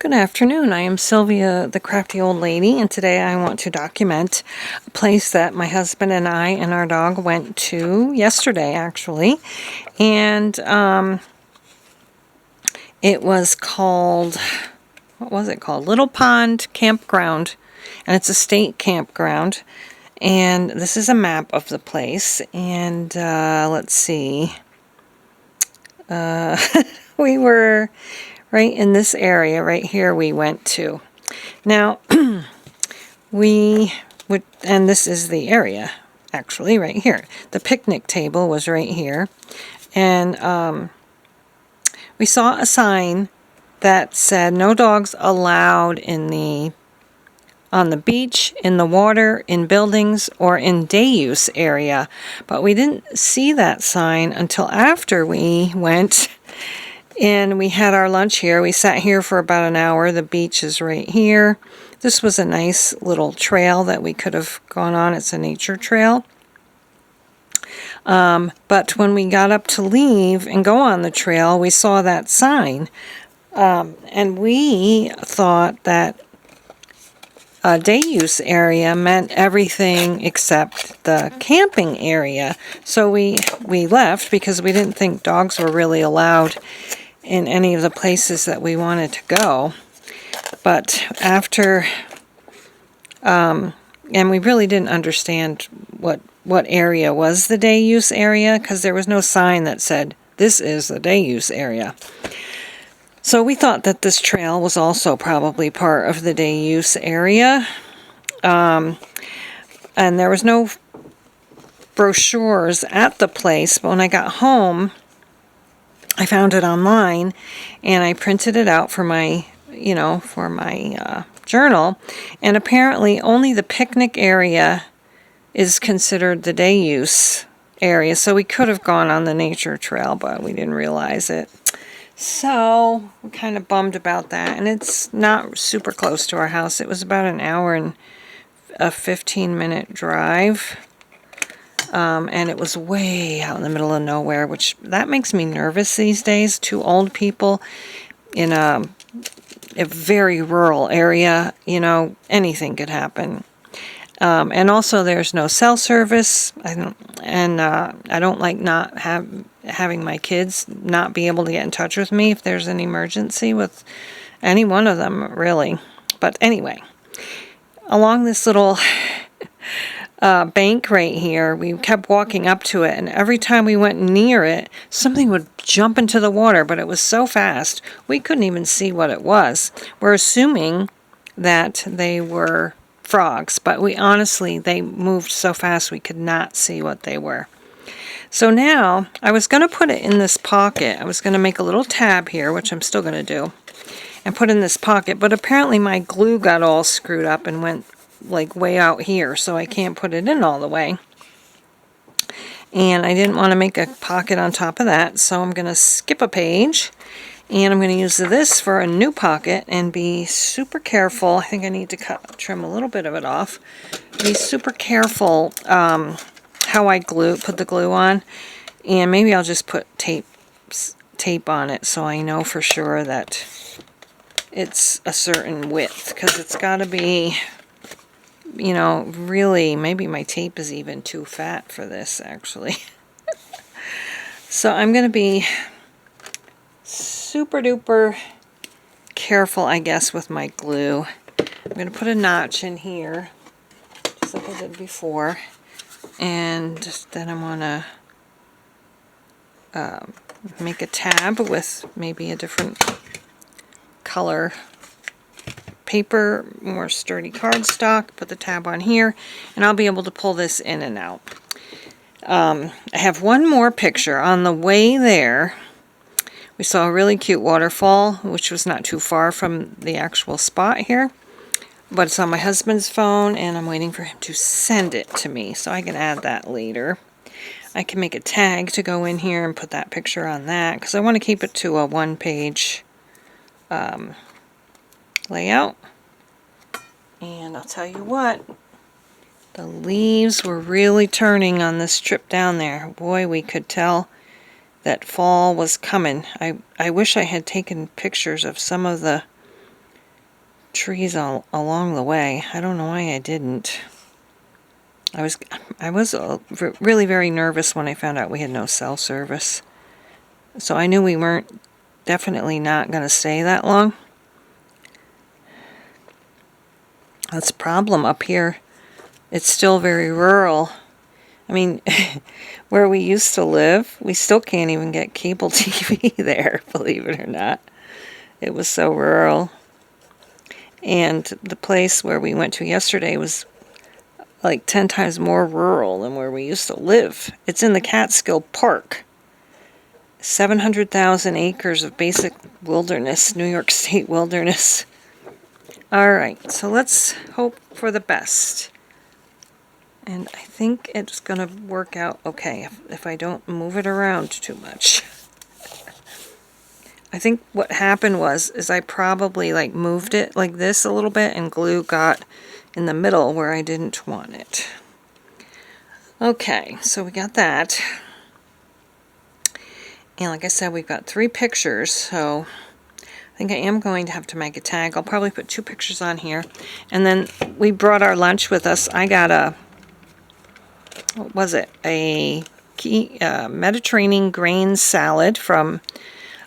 Good afternoon. I am Sylvia, the crafty old lady, and today I want to document a place that my husband and I and our dog went to yesterday, actually. And it was called, what was it called? Little Pond Campground, and it's a state campground. And this is a map of the place, and let's see. We were right in this area right here we went to. Now, and this is the area, actually, right here. The picnic table was right here. And we saw a sign that said no dogs allowed on the beach, in the water, in buildings, or in day use area. But we didn't see that sign until after we went and we had our lunch here. We sat here for about an hour. The beach is right here. This was a nice little trail that we could have gone on. It's a nature trail. But when we got up to leave and go on the trail, we saw that sign. And we thought that a day use area meant everything except the camping area. So we left because we didn't think dogs were really allowed in any of the places that we wanted to go. But after, and we really didn't understand what area was the day use area, because there was no sign that said, this is the day use area. So we thought that this trail was also probably part of the day use area. And there was no brochures at the place, but when I got home, I found it online, and I printed it out for my, journal. And apparently only the picnic area is considered the day use area. So we could have gone on the nature trail, but we didn't realize it. So we're kind of bummed about that. And it's not super close to our house. It was about an hour and a 15-minute drive. And it was way out in the middle of nowhere, which that makes me nervous these days. Two old people in a very rural area, anything could happen. And also there's no cell service. I don't like not having my kids not be able to get in touch with me if there's an emergency with any one of them, really. But anyway, along this little bank right here, we kept walking up to it, and every time we went near it, something would jump into the water, but it was so fast we couldn't even see what it was. We're assuming that they were frogs, but they moved so fast we could not see what they were. So now I was going to put it in this pocket. I was going to make a little tab here, which I'm still going to do, and put in this pocket, but apparently my glue got all screwed up and went like way out here, so I can't put it in all the way. And I didn't want to make a pocket on top of that, so I'm going to skip a page, and I'm going to use this for a new pocket and be super careful. I think I need to trim a little bit of it off. Be super careful how I put the glue on, and maybe I'll just put tape on it so I know for sure that it's a certain width, because it's got to be, really, maybe my tape is even too fat for this, actually. So I'm going to be super duper careful, I guess, with my glue. I'm going to put a notch in here, just like I did before. And then I'm going to make a tab with maybe a different color paper, more sturdy cardstock, put the tab on here, and I'll be able to pull this in and out. I have one more picture. On the way there, we saw a really cute waterfall, which was not too far from the actual spot here, but it's on my husband's phone, and I'm waiting for him to send it to me, so I can add that later. I can make a tag to go in here and put that picture on that, because I want to keep it to a one-page layout. And I'll tell you what, the leaves were really turning on this trip down there. Boy, we could tell that fall was coming. I wish I had taken pictures of some of the trees all along the way. I don't know why I didn't. I was really very nervous when I found out we had no cell service. So I knew we weren't definitely not going to stay that long. That's a problem up here. It's still very rural. I mean, where we used to live, we still can't even get cable TV there, believe it or not. It was so rural. And the place where we went to yesterday was like 10 times more rural than where we used to live. It's in the Catskill Park. 700,000 acres of basic wilderness, New York State wilderness. All right, so let's hope for the best. And I think it's going to work out okay if I don't move it around too much. I think what happened is I probably like moved it like this a little bit and glue got in the middle where I didn't want it. Okay, so we got that. And like I said, we've got 3 pictures, so I think I am going to have to make a tag. I'll probably put 2 pictures on here. And then we brought our lunch with us. I got a, what was it? A Mediterranean grain salad from,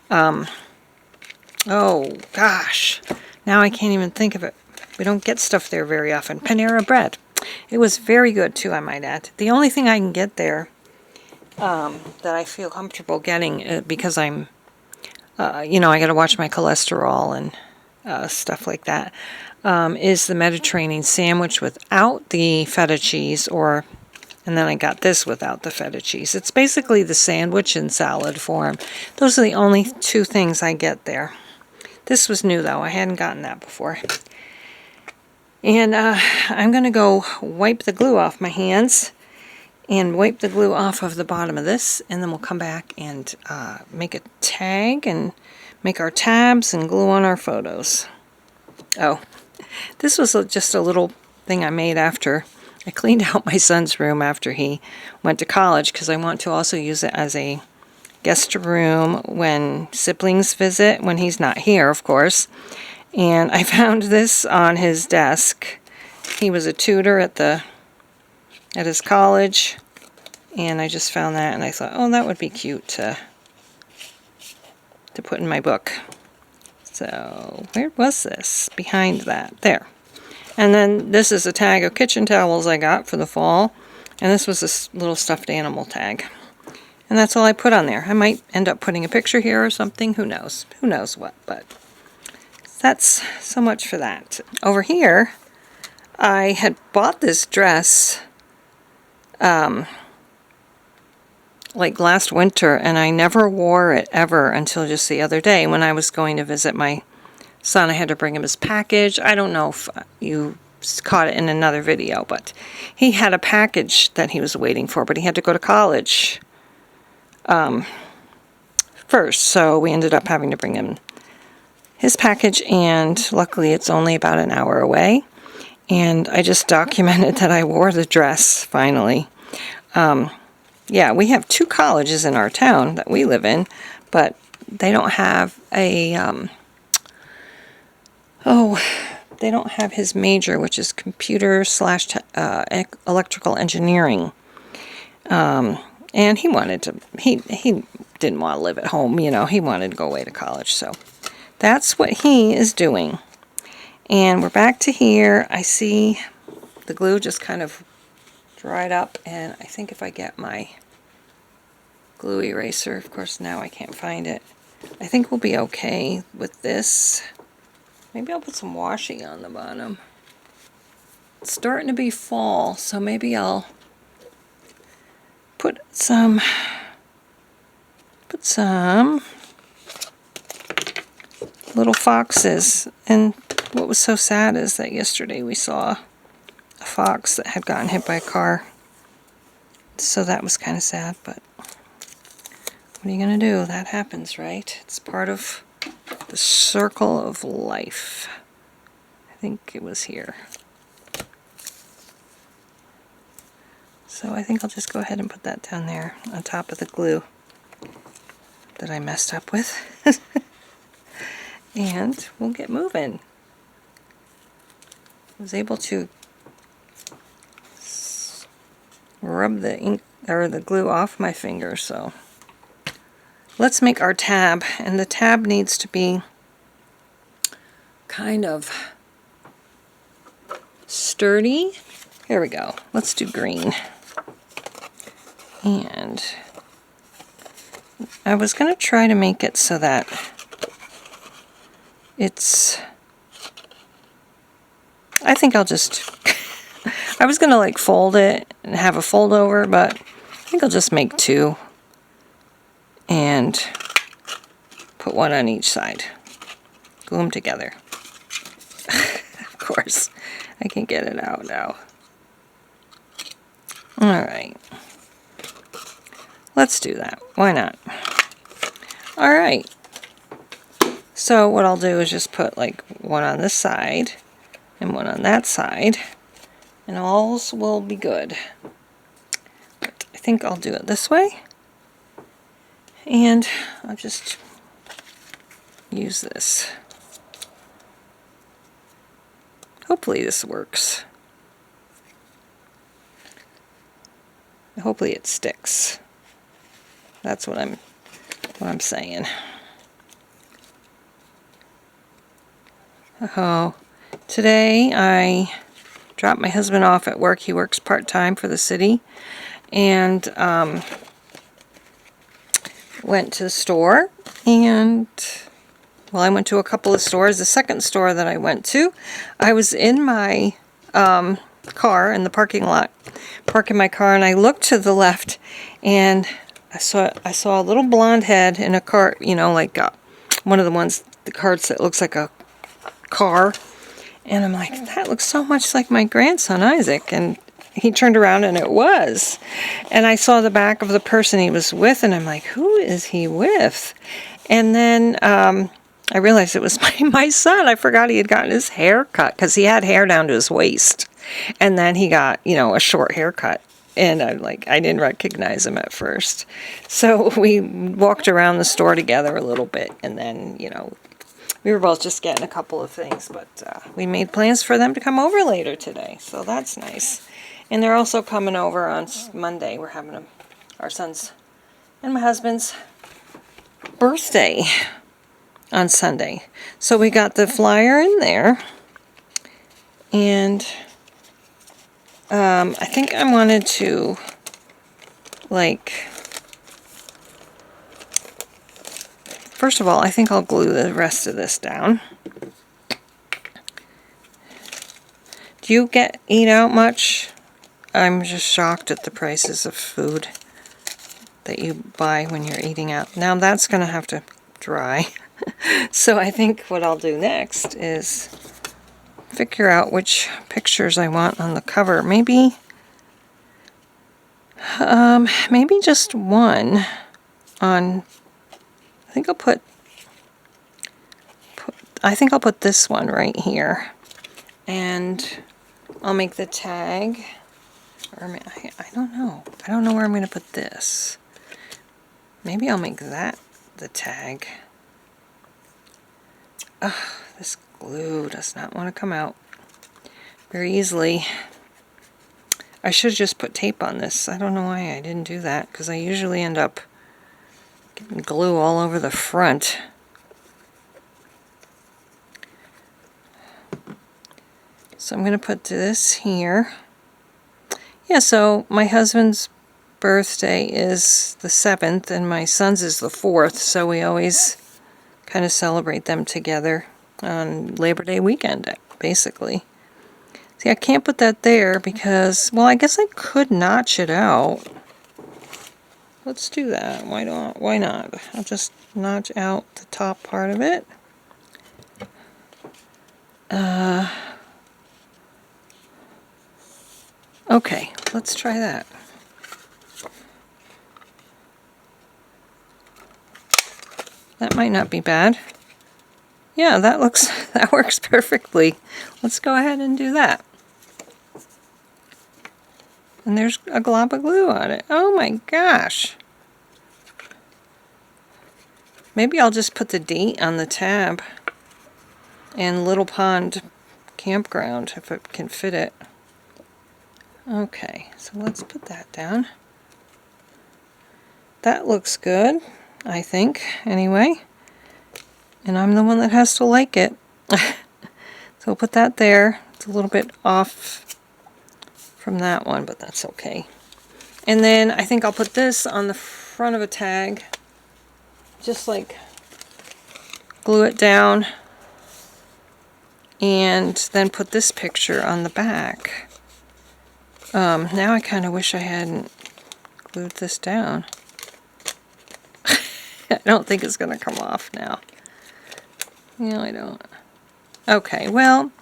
oh gosh, now I can't even think of it. We don't get stuff there very often. Panera Bread. It was very good too, I might add. The only thing I can get there that I feel comfortable getting because I'm, you know, I got to watch my cholesterol and stuff like that, is the Mediterranean sandwich without the feta cheese, and then I got this without the feta cheese. It's basically the sandwich in salad form. Those are the only 2 things I get there. This was new though. I hadn't gotten that before. And I'm going to go wipe the glue off my hands and wipe the glue off of the bottom of this, and then we'll come back and make a tag and make our tabs and glue on our photos. Oh, this was just a little thing I made after I cleaned out my son's room after he went to college, because I want to also use it as a guest room when siblings visit, when he's not here, of course. And I found this on his desk. He was a tutor at his college, and I just found that, and I thought, oh, that would be cute to put in my book. So where was this? Behind that. There. And then this is a tag of kitchen towels I got for the fall, and this was a little stuffed animal tag. And that's all I put on there. I might end up putting a picture here or something. Who knows? Who knows what, but that's so much for that. Over here, I had bought this dress like last winter, and I never wore it ever until just the other day when I was going to visit my son. I had to bring him his package. I don't know if you caught it in another video, but he had a package that he was waiting for, but he had to go to college first, so we ended up having to bring him his package, and luckily it's only about an hour away. And I just documented that I wore the dress finally. Yeah, we have 2 colleges in our town that we live in, but they don't have a they don't have his major, which is computer / electrical engineering. And he wanted to, he didn't want to live at home, you know, he wanted to go away to college, so that's what he is doing. And we're back to here. I see the glue just kind of dried up, and I think if I get my glue eraser, of course now I can't find it, I think we'll be okay with this. Maybe I'll put some washing on the bottom. It's starting to be fall, so maybe I'll put some little foxes. And what was so sad is that yesterday we saw a fox that had gotten hit by a car. So that was kind of sad, but what are you going to do? That happens, right? It's part of the circle of life. I think it was here. So I think I'll just go ahead and put that down there on top of the glue that I messed up with. And we'll get moving. was able to rub the ink or the glue off my finger, so let's make our tab, and the tab needs to be kind of sturdy. Here we go. Let's do green. And I was going to try to make it so that it's, I think I'll just, I was going to like fold it and have a fold over, but I think I'll just make two and put one on each side. Glue them together. Of course, I can get it out now. Alright. Let's do that. Why not? Alright. So what I'll do is just put like one on this side and one on that side, and all will be good. But I think I'll do it this way, and I'll just use this. Hopefully this works. Hopefully it sticks. That's what I'm saying. Oh, today I dropped my husband off at work. He works part-time for the city, and went to the store, and well, I went to a couple of stores. The second store that I went to, I was in my car in the parking lot, parking my car, and I looked to the left, and I saw a little blonde head in a cart, you know, like one of the carts that looks like a car, and I'm like, that looks so much like my grandson Isaac. And he turned around and it was, and I saw the back of the person he was with, and I'm like, who is he with? And then I realized it was my son. I forgot he had gotten his hair cut, because he had hair down to his waist, and then he got, you know, a short haircut. And I didn't recognize him at first. So we walked around the store together a little bit, and then, you know, we were both just getting a couple of things, but we made plans for them to come over later today, so that's nice. And they're also coming over on Monday. We're having our son's and my husband's birthday on Sunday. So we got the flyer in there, and I think I wanted to, like, first of all, I think I'll glue the rest of this down. Do you eat out much? I'm just shocked at the prices of food that you buy when you're eating out. Now that's going to have to dry. So I think what I'll do next is figure out which pictures I want on the cover. Maybe just one on, I think I'll put this one right here, and I'll make the tag, or I don't know. I don't know where I'm going to put this. Maybe I'll make that the tag. Ugh, this glue does not want to come out very easily. I should just put tape on this. I don't know why I didn't do that, because I usually end up getting glue all over the front. So I'm going to put this here. Yeah, so my husband's birthday is the 7th, and my son's is the 4th, so we always kind of celebrate them together on Labor Day weekend, basically. See, I can't put that there because, well, I guess I could notch it out. Let's do that. Why not? I'll just notch out the top part of it. Okay, let's try that. That might not be bad. Yeah, that works perfectly. Let's go ahead and do that. And there's a glob of glue on it. Oh my gosh. Maybe I'll just put the date on the tab and Little Pond campground if it can fit it. Okay, so let's put that down. That looks good, I think, anyway. And I'm the one that has to like it. So we'll put that there. It's a little bit off from that one, but that's okay. And then I think I'll put this on the front of a tag. Just like glue it down. And then put this picture on the back. Now I kind of wish I hadn't glued this down. I don't think it's going to come off now. No, I don't. Okay, well,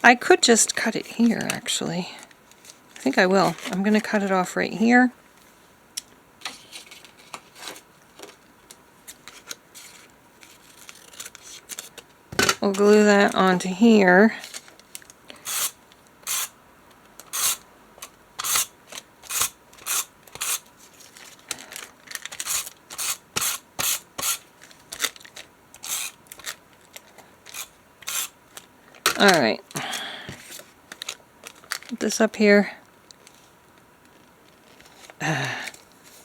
I could just cut it here, actually. I think I will. I'm going to cut it off right here. We'll glue that onto here. Alright, put this up here.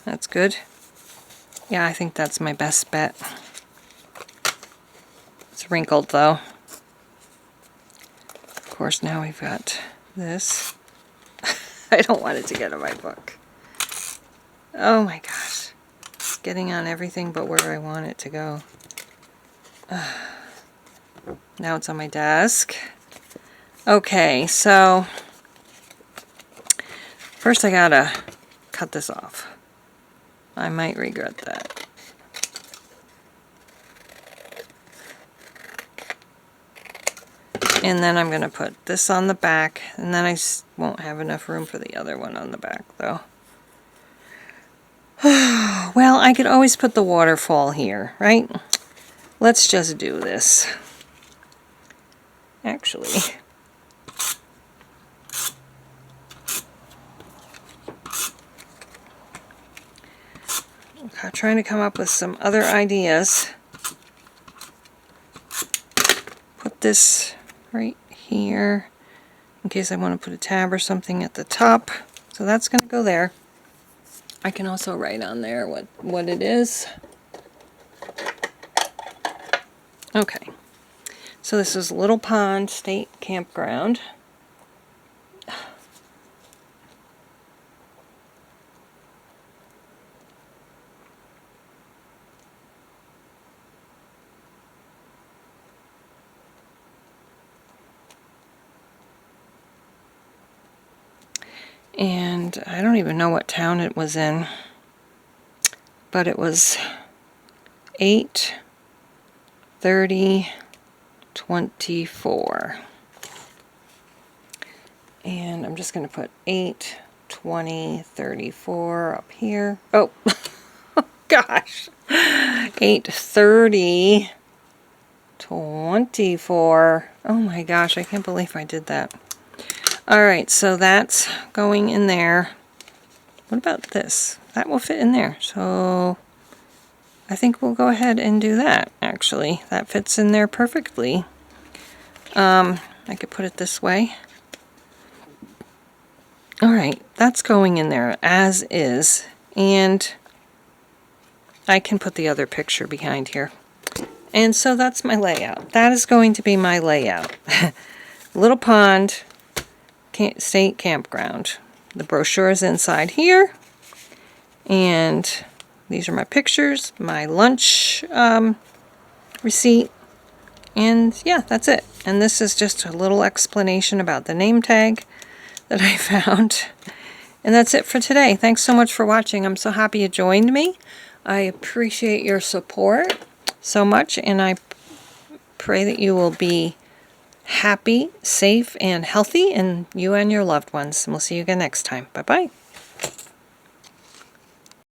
That's good. Yeah, I think that's my best bet. It's wrinkled though. Of course, now we've got this. I don't want it to get on my book. Oh my gosh. It's getting on everything but where I want it to go. Now it's on my desk. Okay, so first I gotta cut this off. I might regret that. And then I'm gonna put this on the back, and then I won't have enough room for the other one on the back though. Well, I could always put the waterfall here, right? Let's just do this. Actually, I'm trying to come up with some other ideas. Put this right here in case I want to put a tab or something at the top. So that's going to go there. I can also write on there what it is. Okay. So this is Little Pond State Campground. And I don't even know what town it was in, but it was 8/30/24. And I'm just going to put 8/20/34 up here. Oh, gosh. 8/30/24. Oh my gosh, I can't believe I did that. Alright, so that's going in there. What about this? That will fit in there. So I think we'll go ahead and do that, actually. That fits in there perfectly. I could put it this way. Alright, that's going in there as is. And I can put the other picture behind here. And so that's my layout. That is going to be my layout. Little Pond State Campground. The brochure is inside here. And these are my pictures, my lunch receipt. And yeah, that's it. And this is just a little explanation about the name tag that I found. And that's it for today. Thanks so much for watching. I'm so happy you joined me. I appreciate your support so much, and I pray that you will be happy, safe, and healthy, and you and your loved ones. And we'll see you again next time. Bye-bye.